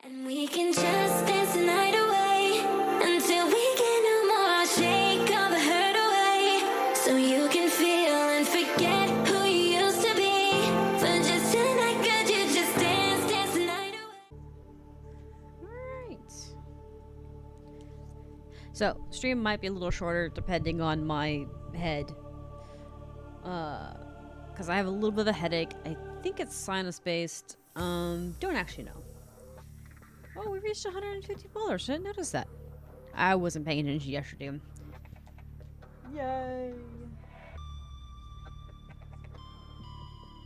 And we can just dance the night away until we get no more. Shake all the hurt away so you can feel and forget who you used to be. For just tonight, could you just dance the night away? Alright. So, stream might be a little shorter depending on my head. Because I have a little bit of a headache. I think it's sinus-based. Don't actually know. Oh, we reached 150 followers. I didn't notice that. I wasn't paying attention yesterday. Yay!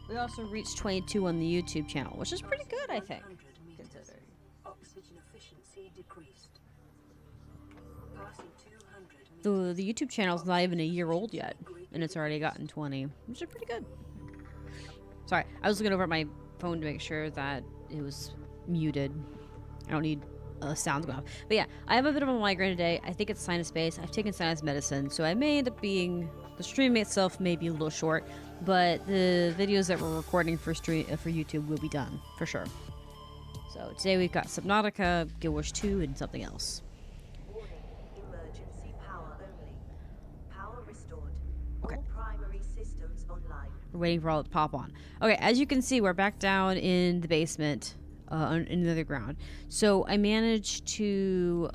We also reached 22 on the YouTube channel, which is pretty good, I think. Considering. Oxygen efficiency decreased. Passing 200 The YouTube channel's not even a year old yet, and it's already gotten 20, which is pretty good. Sorry, I was looking over at my phone to make sure that it was muted. I don't need sounds going off. But yeah, I have a bit of a migraine today. I think it's sinus-based. I've taken sinus medicine, so I may end up being... The stream itself may be a little short, but the videos that we're recording for YouTube will be done, for sure. So today we've got Subnautica, Guild Wars 2, and something else. Warning, emergency power only. Power restored. Okay. All primary systems online. We're waiting for all it to pop on. Okay, as you can see, we're back down in the basement, in the underground. So I managed to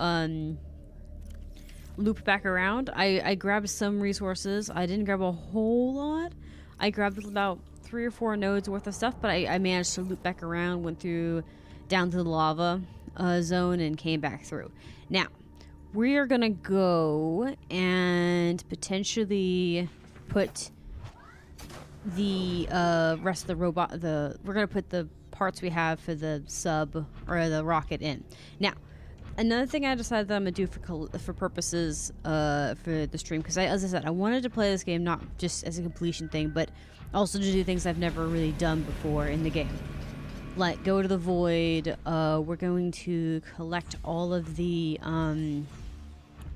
loop back around. I grabbed some resources. I didn't grab a whole lot. I grabbed about 3 or 4 nodes worth of stuff, but I managed to loop back around, went through down to the lava zone, and came back through. Now, we are gonna go and potentially put the rest of the robot, we're gonna put the parts we have for the sub or the rocket in. Now, another thing I decided that I'm gonna do for purposes for the stream, because as I said, I wanted to play this game not just as a completion thing, but also to do things I've never really done before in the game. Like go to the void. We're going to collect all of the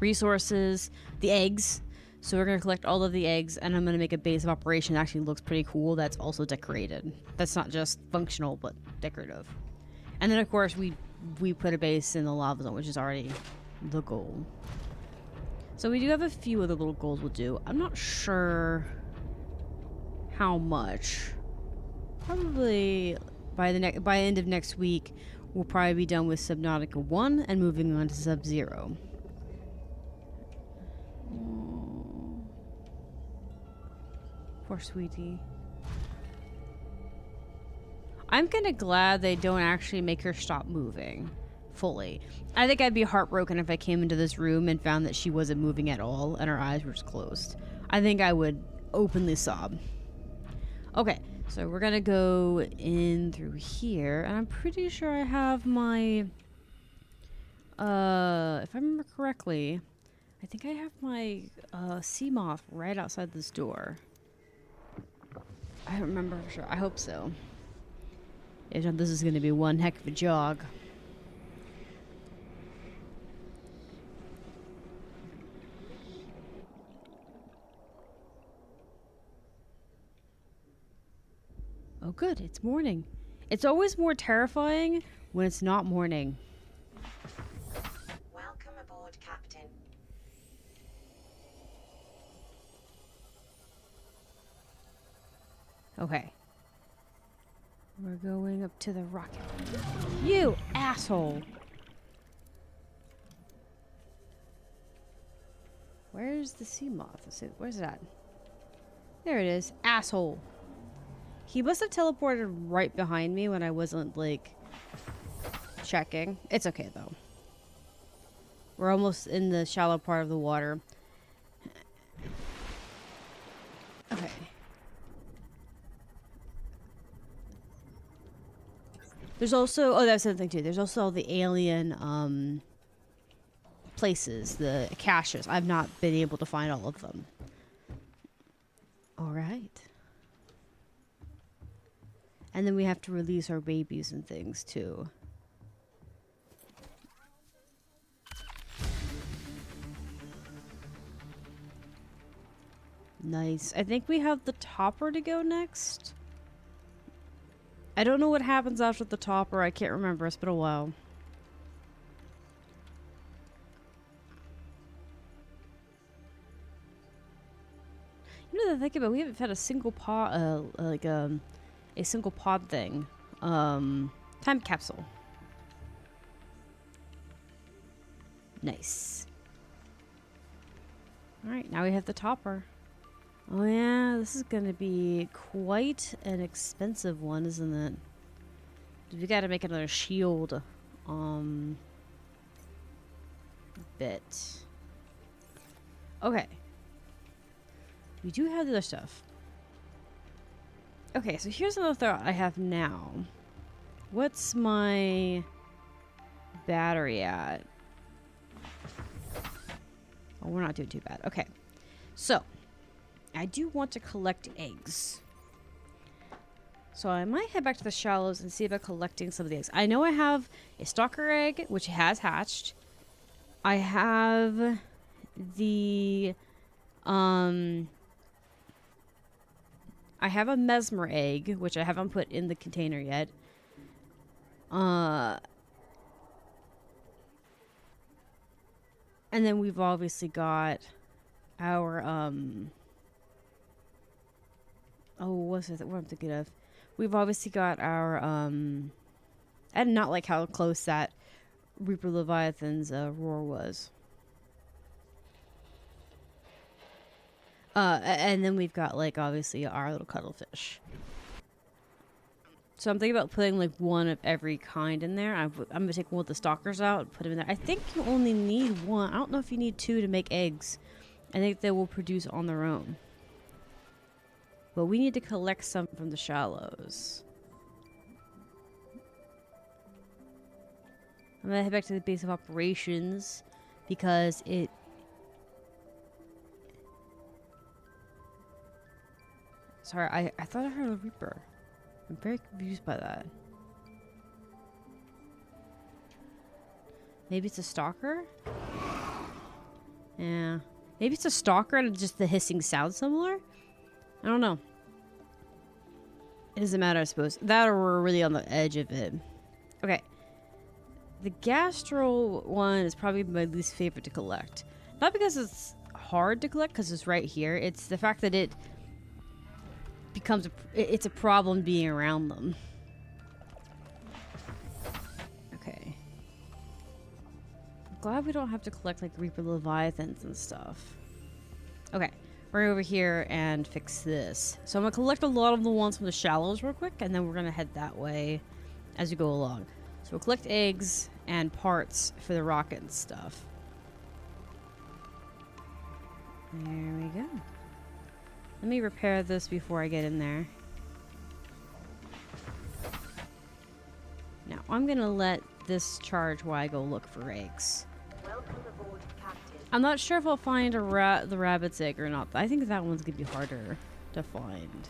resources, the eggs. So we're going to collect all of the eggs, and I'm going to make a base of operation that actually looks pretty cool. That's also decorated. That's not just functional, but decorative. And then, of course, we put a base in the lava zone, which is already the goal. So we do have a few other little goals we'll do. I'm not sure how much. Probably by end of next week, we'll probably be done with Subnautica 1 and moving on to Sub-Zero. Poor sweetie. I'm kind of glad they don't actually make her stop moving fully. I think I'd be heartbroken if I came into this room and found that she wasn't moving at all and her eyes were just closed. I think I would openly sob. Okay, so we're gonna go in through here, and I'm pretty sure I have my if I remember correctly, I think I have my sea moth right outside this door. I don't remember for sure. I hope so. If not, this is going to be one heck of a jog. Oh good, it's morning. It's always more terrifying when it's not morning. Welcome aboard, Captain. Okay. We're going up to the rocket. You asshole! Where's the sea moth? Where's it at? There it is. Asshole. He must have teleported right behind me when I wasn't, like, checking. It's okay, though. We're almost in the shallow part of the water. Okay. There's also... Oh, that's another thing, too. There's also all the alien, places. The caches. I've not been able to find all of them. Alright. And then we have to release our babies and things, too. Nice. I think we have the topper to go next. I don't know what happens after the topper. I can't remember. It's been a while. to think about it, we haven't had a single pod, a single pod thing. Time capsule. Nice. Alright, now we have the topper. Oh yeah, this is gonna be quite an expensive one, isn't it? We gotta make another shield. Bit. Okay. We do have the other stuff. Okay, so here's another thought I have now. What's my battery at? Oh, we're not doing too bad. Okay. So, I do want to collect eggs. So I might head back to the shallows and see about collecting some of the eggs. I know I have a stalker egg, which has hatched. I have the, I have a mesmer egg, which I haven't put in the container yet. And then we've obviously got our, oh, what's it? What I'm thinking of? We've obviously got our, I did not like how close that Reaper Leviathan's roar was. And then we've got, like, obviously our little cuttlefish. So I'm thinking about putting, like, one of every kind in there. I'm going to take one of the stalkers out and put them in there. I think you only need one. I don't know if you need two to make eggs. I think they will produce on their own. But we need to collect some from the shallows. I'm going to head back to the base of operations because it... Sorry, I thought I heard a Reaper. I'm very confused by that. Maybe it's a stalker? Yeah. Maybe it's a stalker and just the hissing sounds similar? I don't know. It doesn't matter, I suppose. That or we're really on the edge of it. Okay. The gastro one is probably my least favorite to collect. Not because it's hard to collect, because it's right here. It's the fact that it becomes it's a problem being around them. Okay. I'm glad we don't have to collect like Reaper Leviathans and stuff. Okay. We're over here and fix this. So I'm going to collect a lot of the ones from the shallows real quick, and then we're going to head that way as we go along. So we'll collect eggs and parts for the rocket and stuff. There we go. Let me repair this before I get in there. Now, I'm going to let this charge while I go look for eggs. Welcome aboard, Captain. I'm not sure if I'll find the rabbit's egg or not. I think that one's going to be harder to find.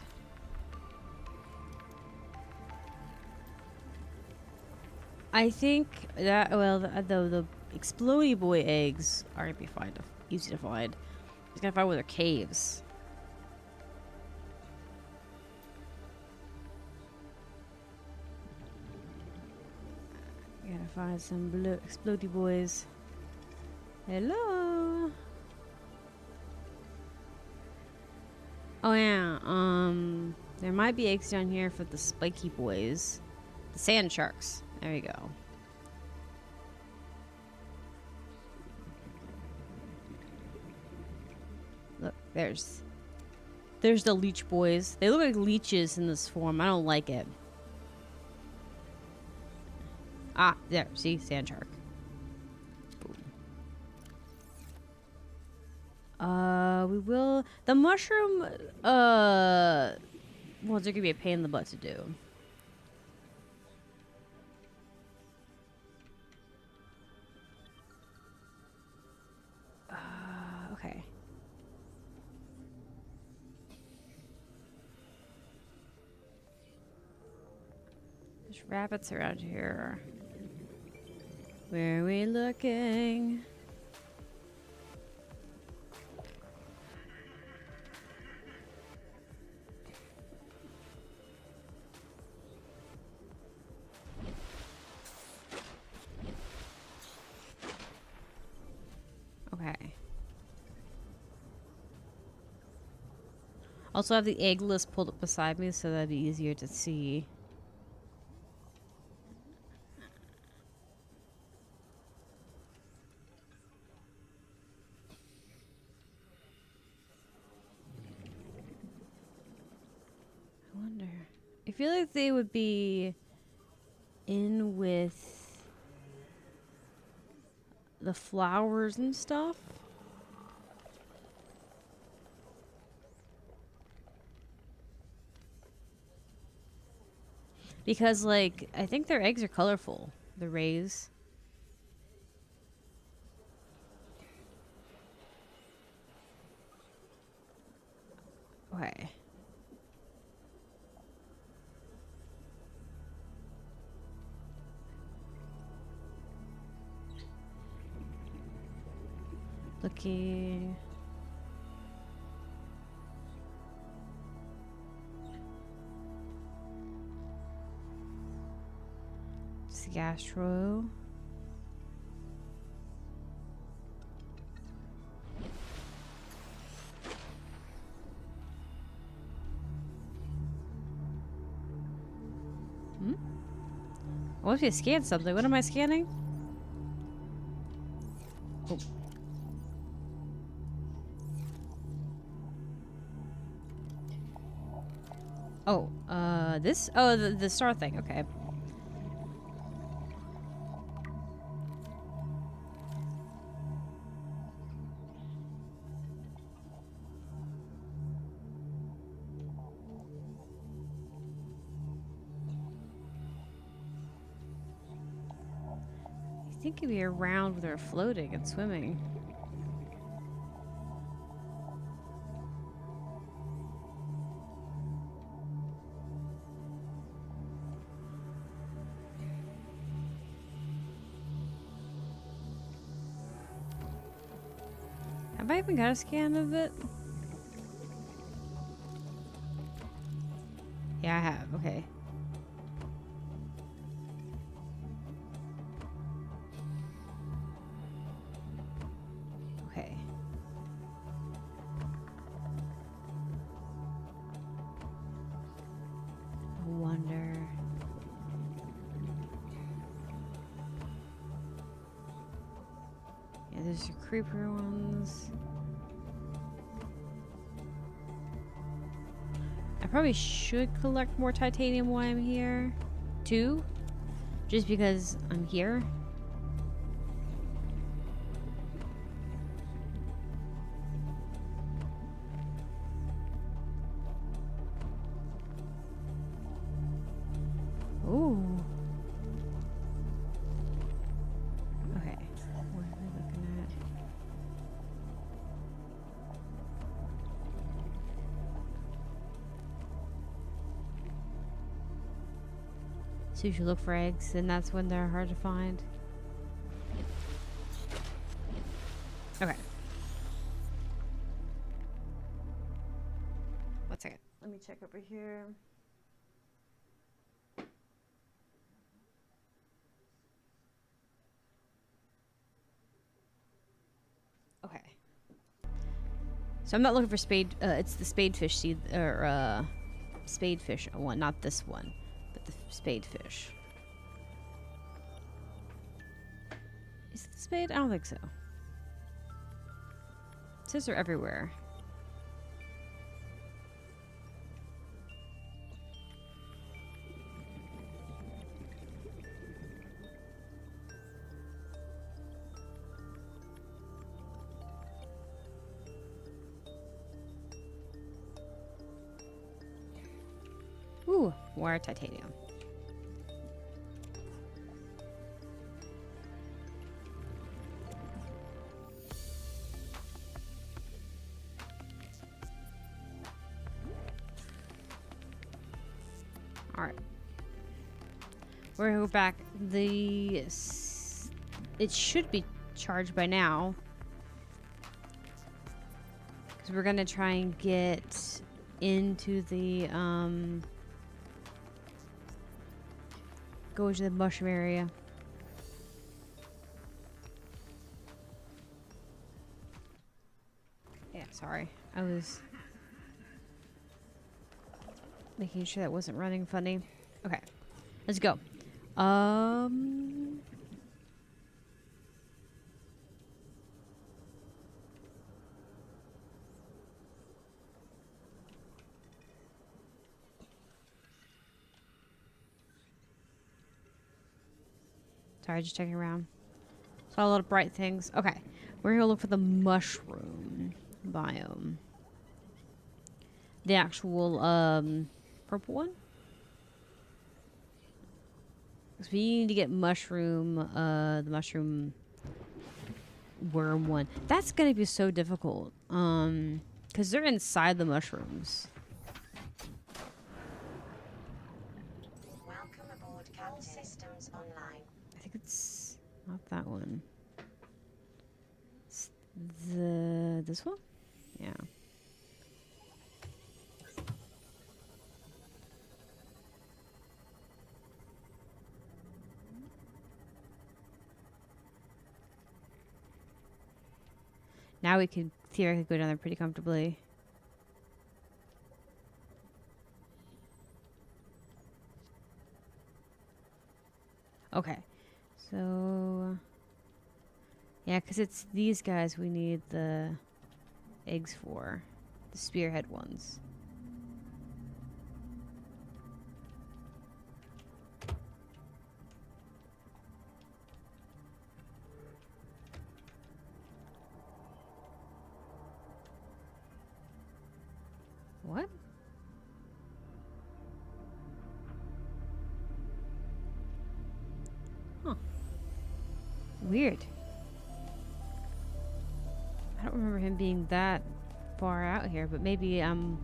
I think that, well, the explodey boy eggs are going to be easy to find. Just got to find where they're caves. Gotta find some explodey boys. Hello. Oh yeah. There might be eggs down here for the spiky boys, the sand sharks. There you go. Look, there's the leech boys. They look like leeches in this form. I don't like it. Ah, there. See? Sand shark. Boom. We will... The mushroom, well, it's gonna be a pain in the butt to do. Okay. There's rabbits around here. Where are we looking? Okay. Also, I have the egg list pulled up beside me, so that'd be easier to see. I wonder. I feel like they would be in with the flowers and stuff. Because, like, I think their eggs are colorful. The rays. Okay. Looking. Gastro. I want to scan something. What am I scanning? Oh. This? Oh, the star thing. Okay. I think it'd be around where they're floating and swimming. Have I even got a scan of it? Yeah, I have. Okay. Okay. I wonder. Yeah, there's your creeper ones. I probably should collect more titanium while I'm here, too. Just because I'm here. Ooh. Okay. What are we looking at? So you should look for eggs, and that's when they're hard to find. Okay. One second. Let me check over here. Okay. So I'm not looking for spade. It's the spadefish seed or spadefish one, not this one, but the spadefish. Is it the spade? I don't think so. It says they're everywhere. Ooh, more titanium. All right. We're gonna go back. It should be charged by now. Because we're gonna try and get into the go to the mushroom area. Yeah, sorry. I was Making sure that wasn't running funny. Okay, let's go. Sorry, just checking around. Saw a lot of bright things. Okay, we're gonna look for the mushroom biome. The actual purple one. So we need to get mushroom, the mushroom worm one. That's gonna be so difficult. Because they're inside the mushrooms. Welcome aboard, Cull systems online. I think it's not that one. It's this one? Yeah. Now we could theoretically go down there pretty comfortably. Okay. So... yeah, because it's these guys we need the eggs for. The spearhead ones. What? Huh. Weird. I don't remember him being that far out here, but maybe I'm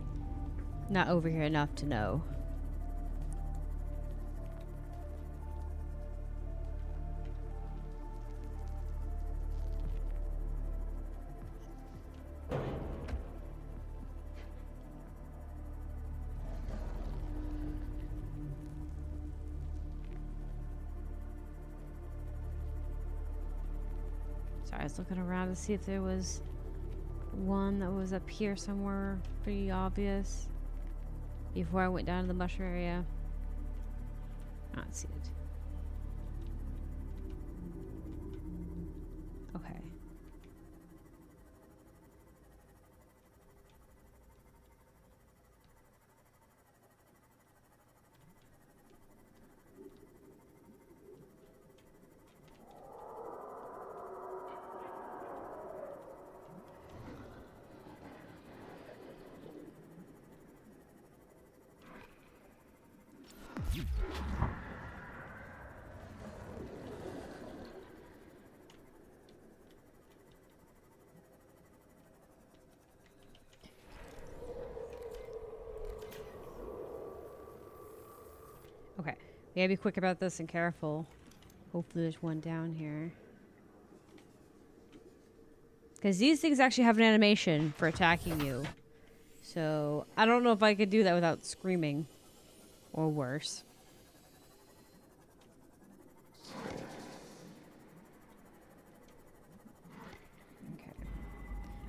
not over here enough to know. Sorry, I was looking around to see if there was one that was up here somewhere pretty obvious before I went down to the mushroom area. I don't see it. Okay. Okay, we gotta be quick about this and careful. Hopefully there's one down here. Because these things actually have an animation for attacking you. So, I don't know if I could do that without screaming. Or worse. Okay.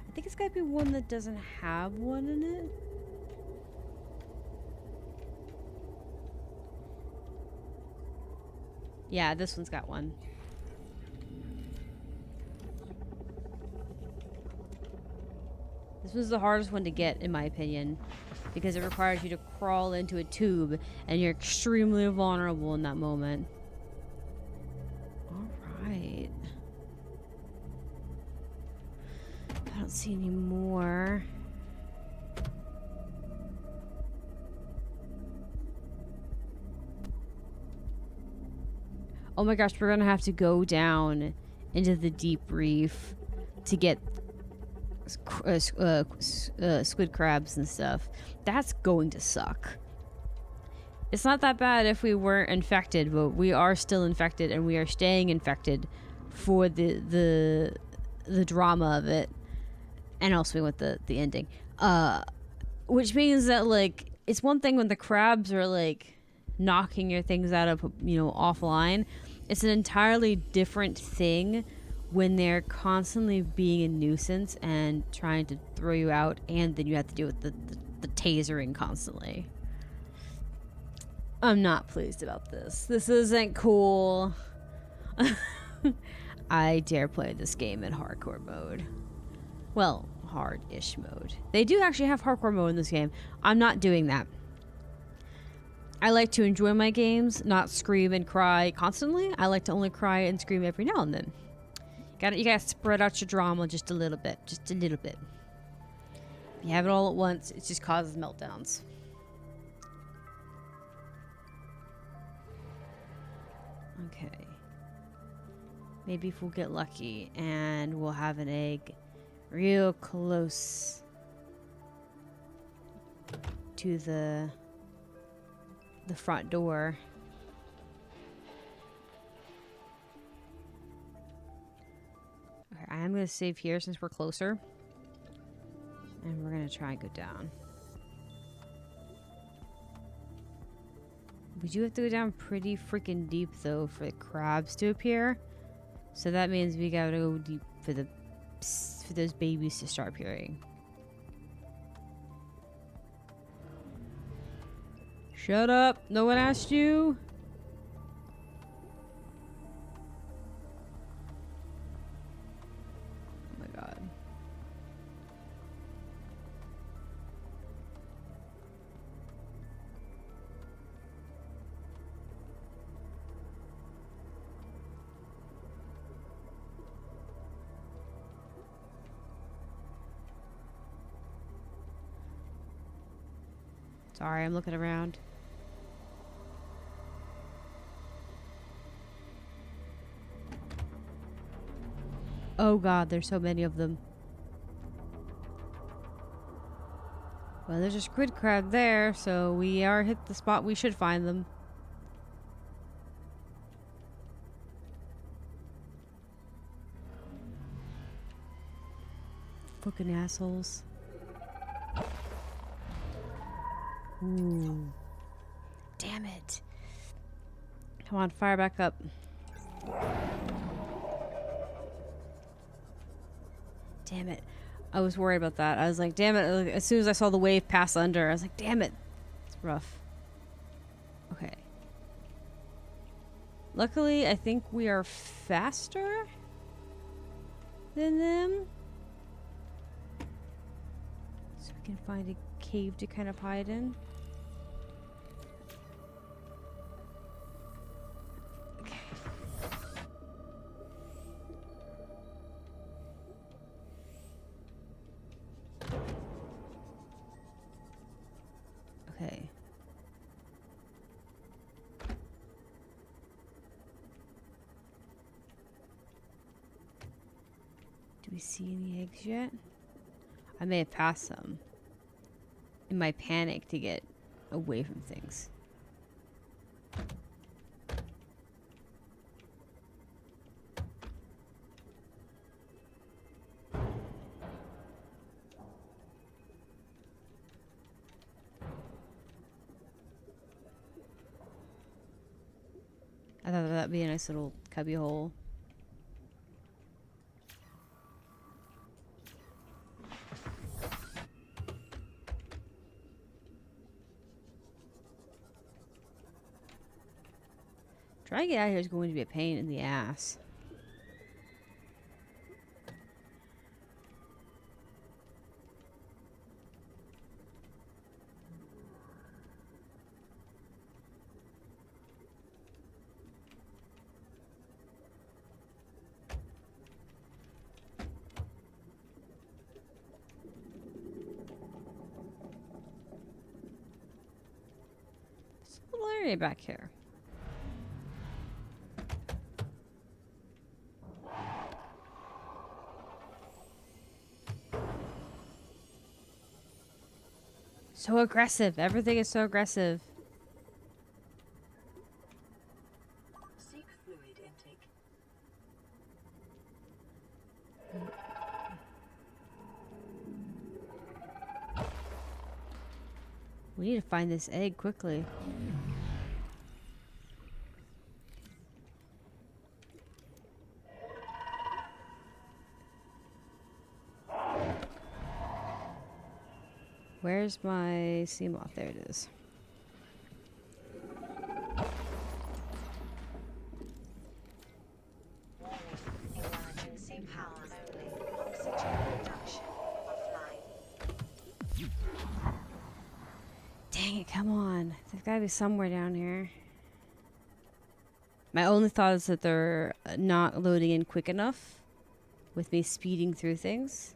I think it's gotta be one that doesn't have one in it. Yeah, this one's got one. This was the hardest one to get, in my opinion, because it requires you to crawl into a tube, and you're extremely vulnerable in that moment. Alright. I don't see any more. Oh my gosh, we're gonna have to go down into the deep reef to get squid crabs and stuff. That's going to suck. It's not that bad if we weren't infected, but we are still infected, and we are staying infected for the drama of it, and also with the ending. Which means that, like, it's one thing when the crabs are like knocking your things out of, offline. It's an entirely different thing when they're constantly being a nuisance and trying to throw you out, and then you have to deal with the tasering constantly. I'm not pleased about this. This isn't cool. I dare play this game in hardcore mode. Well, hard-ish mode. They do actually have hardcore mode in this game. I'm not doing that. I like to enjoy my games, not scream and cry constantly. I like to only cry and scream every now and then. You gotta spread out your drama just a little bit. Just a little bit. If you have it all at once, it just causes meltdowns. Okay. Maybe if we'll get lucky and we'll have an egg real close to the front door. Okay, I am going to save here since we're closer. And we're going to try and go down. We do have to go down pretty freaking deep, though, for the crabs to appear. So that means we gotta go deep for those babies to start appearing. Shut up! No one asked you! Oh my god. Sorry, I'm looking around. Oh god, there's so many of them. Well, there's a squid crab there, so we are hit the spot we should find them. Fucking assholes. Ooh. Damn it. Come on, fire back up. Damn it. I was worried about that. I was like, damn it. As soon as I saw the wave pass under, I was like, damn it. It's rough. Okay. Luckily, I think we are faster than them. So we can find a cave to kind of hide in. Okay. Okay. Do we see any eggs yet? I may have passed some in my panic to get away from things. I thought that'd be a nice little cubby hole. Trying to get out of here is going to be a pain in the ass. There's a little area back here. So aggressive. Everything is so aggressive. Seek fluid intake. We need to find this egg quickly. Where's my sea moth? There it is. gotta be somewhere down here. My only thought is that they're not loading in quick enough with me speeding through things.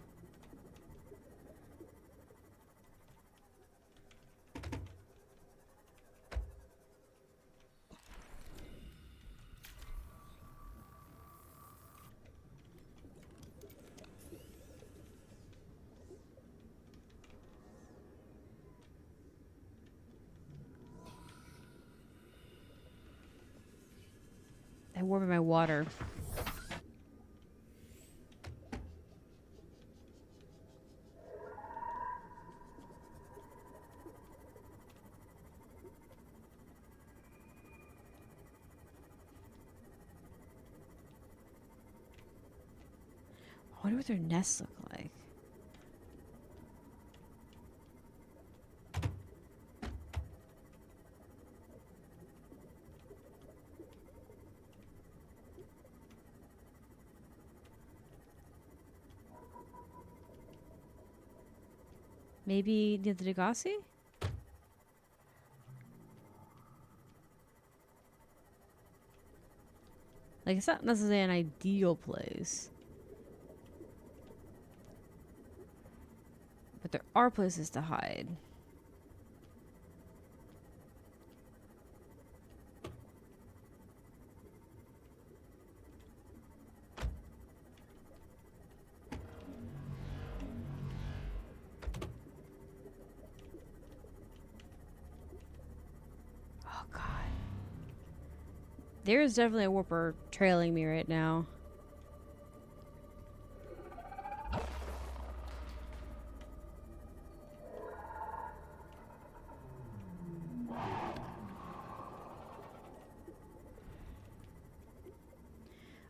I warmed my water. I wonder what their nests look like. Maybe near the Degassi? Like, it's not necessarily an ideal place. But there are places to hide. Oh, God. There's definitely a whooper trailing me right now.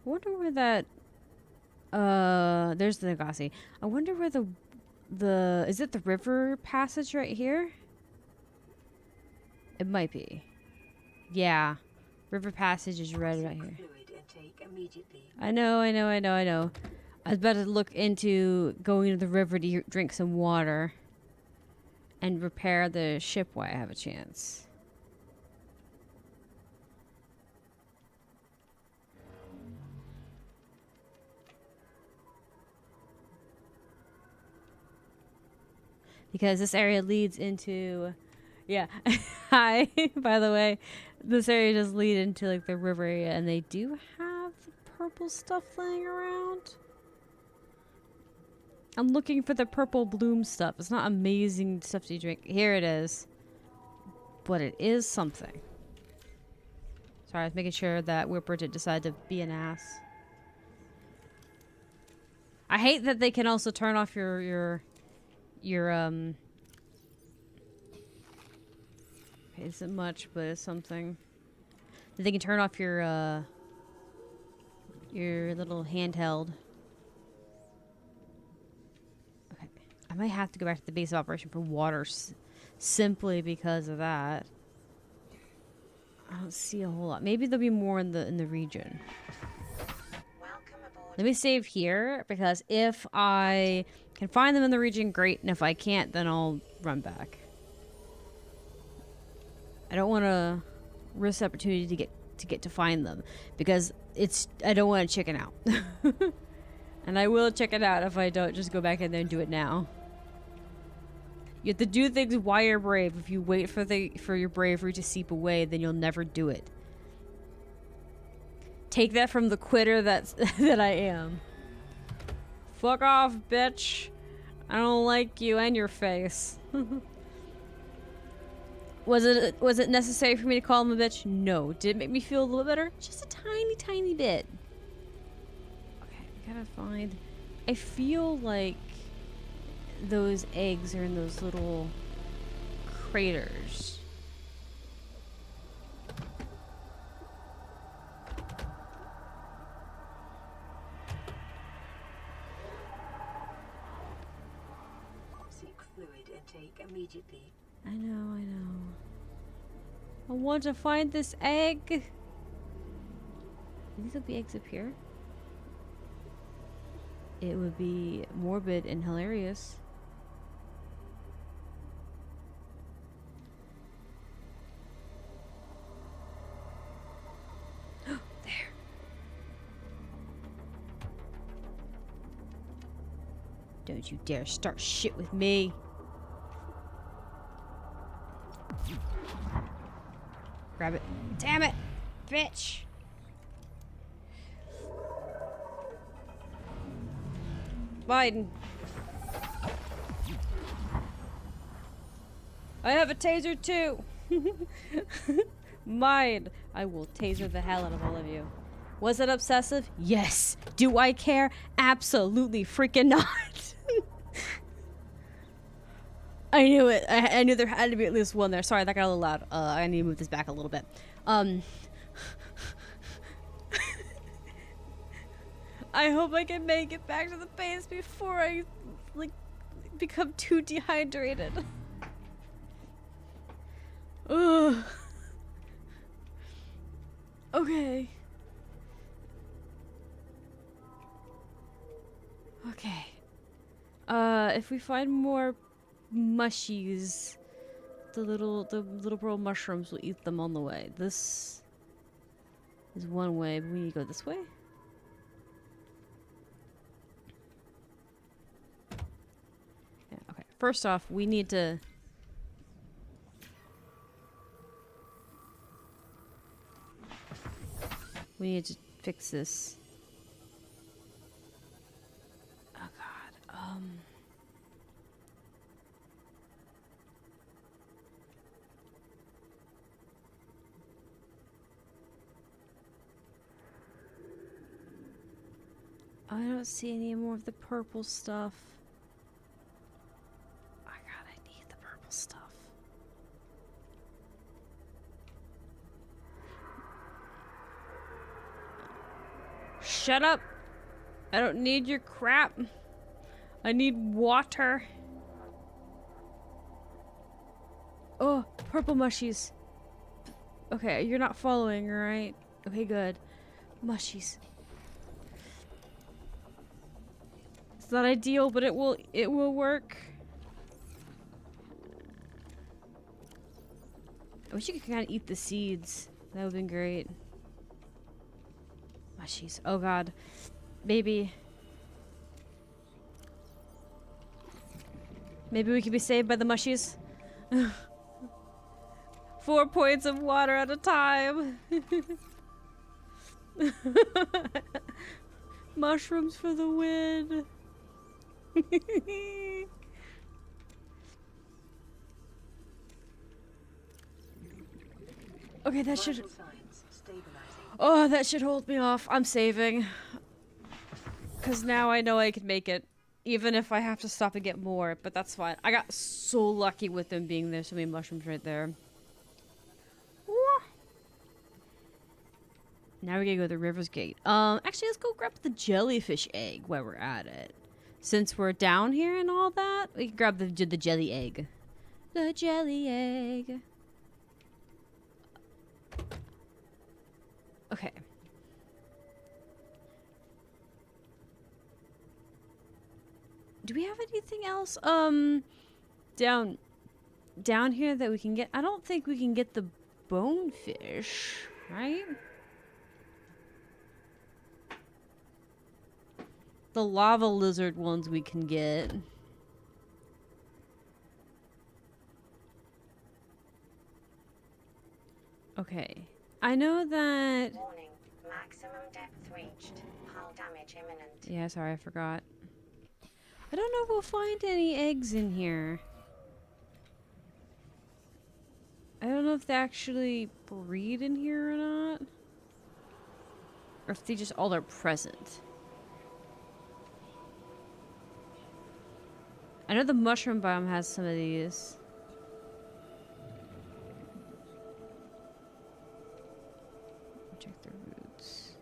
I wonder where that there's the Degassi. I wonder where the is it the river passage right here? It might be. Yeah. River passage is right here. Fluid intake immediately. I know. I was about to look into going to the river to drink some water and repair the ship while I have a chance. Because this area leads into, yeah. Hi, by the way, this area does lead into like the river area, and they do have the purple stuff laying around. I'm looking for the purple bloom stuff. It's not amazing stuff to drink. Here it is, but it is something. Sorry, I was making sure that Whipper didn't decide to be an ass. I hate that they can also turn off your it isn't much, but it's something. They can turn off your little handheld. Okay, I might have to go back to the base of operation for water simply because of that. I don't see a whole lot. Maybe there'll be more in the region. Let me save here, because if I can find them in the region, great. And if I can't, then I'll run back. I don't want to risk the opportunity to get to find them, because I don't want to chicken out. And I will check it out if I don't just go back in there and do it now. You have to do things while you're brave. If you wait for your bravery to seep away, then you'll never do it. Take that from the quitter that I am. Fuck off, bitch. I don't like you and your face. Was it necessary for me to call him a bitch? No. Did it make me feel a little better? Just a tiny, tiny bit. Okay, I gotta find. I feel like those eggs are in those little craters. Immediately. I know. I want to find this egg. Maybe there'll be eggs up here. It would be morbid and hilarious. Don't you dare start shit with me. Grab it. Damn it! Bitch! Biden. I have a taser too! Mine! I will taser the hell out of all of you. Was it obsessive? Yes! Do I care? Absolutely freaking not! I knew it. I knew there had to be at least one there. Sorry, that got a little loud. I need to move this back a little bit. I hope I can make it back to the base before I, like, become too dehydrated. Ugh. Okay. Okay. If we find more mushies, the little pearl mushrooms will eat them on the way. This is one way, but we need to go this way. Yeah, okay. First off, we need to fix this. Oh god. I don't see any more of the purple stuff. Oh god, I need the purple stuff. Shut up! I don't need your crap. I need water. Oh, purple mushies. Okay, you're not following, right? Okay, good. Mushies. It's not ideal, but it will work. I wish you could kind of eat the seeds. That would have been great. Mushies. Oh god. Maybe we could be saved by the mushies. 4 points of water at a time. Mushrooms for the win. Okay, that should... Oh, that should hold me off. I'm saving. Because now I know I can make it. Even if I have to stop and get more. But that's fine. I got so lucky with them being there. So many mushrooms right there. Now we're gonna go to the River's Gate. Actually, let's go grab the jellyfish egg while we're at it. Since we're down here and all that, we can grab the jelly egg. The jelly egg. Okay. Do we have anything else? Down here that we can get? I don't think we can get the bonefish, right? The lava lizard ones we can get. Okay. I know that... Warning. Maximum depth reached. Hull damage imminent. Yeah, sorry, I forgot. I don't know if we'll find any eggs in here. I don't know if they actually breed in here or not. Or if they just all are present. I know the mushroom biome has some of these. Check the roots.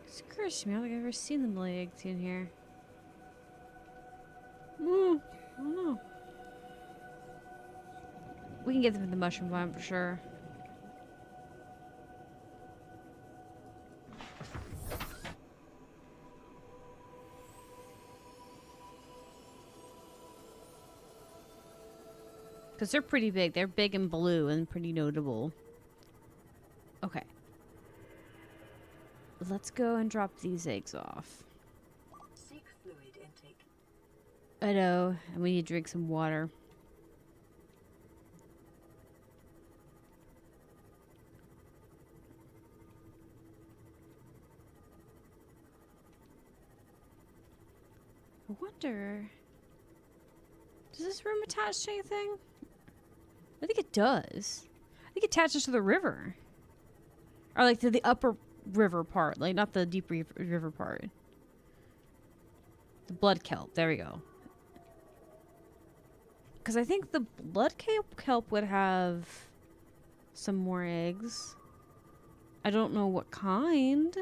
It's occurs to me, I don't think I've ever seen them lay eggs in here. I don't know. We can get them in the mushroom biome for sure. Because they're pretty big. They're big and blue and pretty notable. Okay. let's go and drop these eggs off. Seek fluid intake. I know, and we need to drink some water. I wonder, does this room attach to anything? I think it does. I think it attaches to the river. Or like to the upper river part, like not the deep river part. The blood kelp, there we go. Because I think the blood kelp would have some more eggs. I don't know what kind.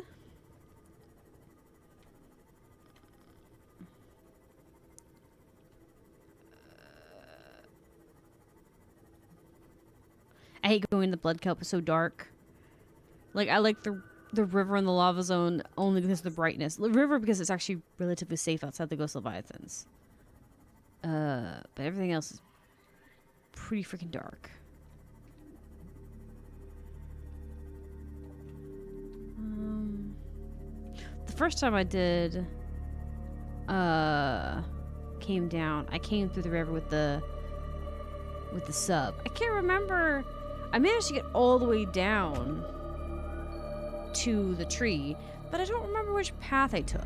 I hate going in the blood kelp. It's so dark. Like, I like the river and the lava zone only because of the brightness. The river because it's actually relatively safe outside the Ghost Leviathans. But everything else is pretty freaking dark. The first time I did came down, I came through the river with the sub. I can't remember. I managed to get all the way down to the tree, but I don't remember which path I took.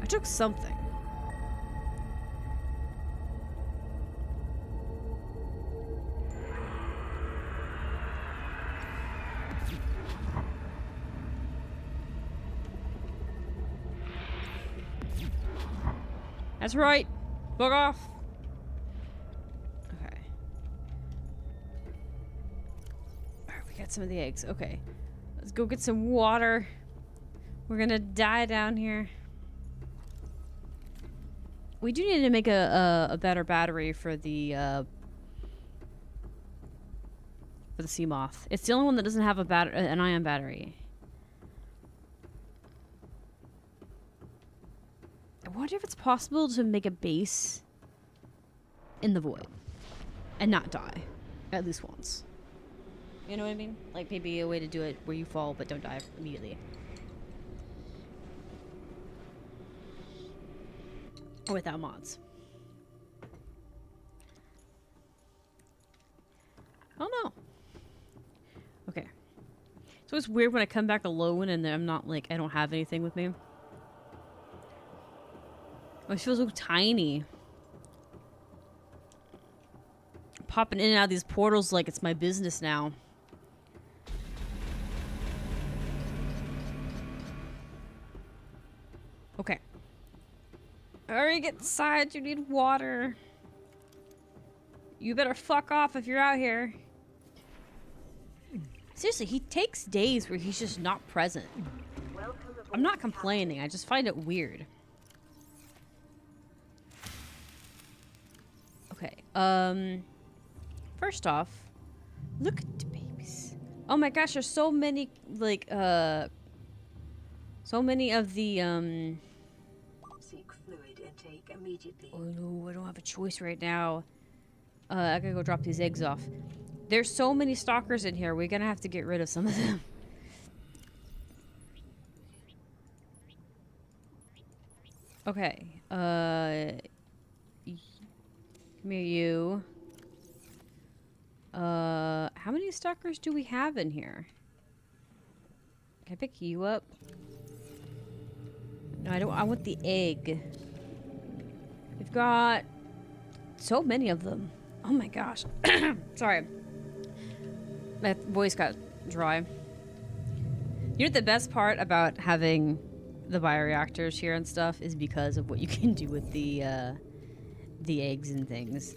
I took something. That's right. Bug off. Okay. Alright, we got some of the eggs. Okay. Let's go get some water. We're gonna die down here. We do need to make a better battery for the sea moth. It's the only one that doesn't have an ion battery. I wonder if it's possible to make a base in the void and not die at least once. You know what I mean? Like maybe a way to do it where you fall but don't die immediately. Or without mods. I don't know. Okay. So it's weird when I come back alone and I'm not like, I don't have anything with me. I feel so tiny. Popping in and out of these portals like it's my business now. Okay. Hurry, get inside. You need water. You better fuck off if you're out here. Seriously, he takes days where he's just not present. I'm not complaining. I just find it weird. Okay. First off, look at the babies. Oh my gosh, there's so many, like, so many of the, Seek fluid intake immediately. oh no, I don't have a choice right now. I gotta go drop these eggs off. There's so many stalkers in here, we're gonna have to get rid of some of them. Okay, come here, you. How many stalkers do we have in here? Can I pick you up? No, I don't. I want the egg. We've got so many of them. Oh my gosh. Sorry. My voice got dry. You know what the best part about having the bioreactors here and stuff is because of what you can do with the eggs and things.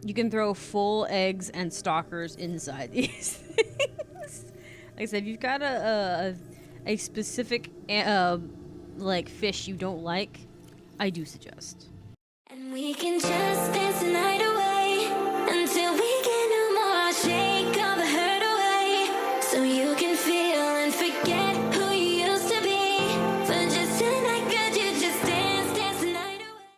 You can throw full eggs and stalkers inside these things. Like I said, if you've got a specific like fish you don't like, I do suggest. And we can just dance the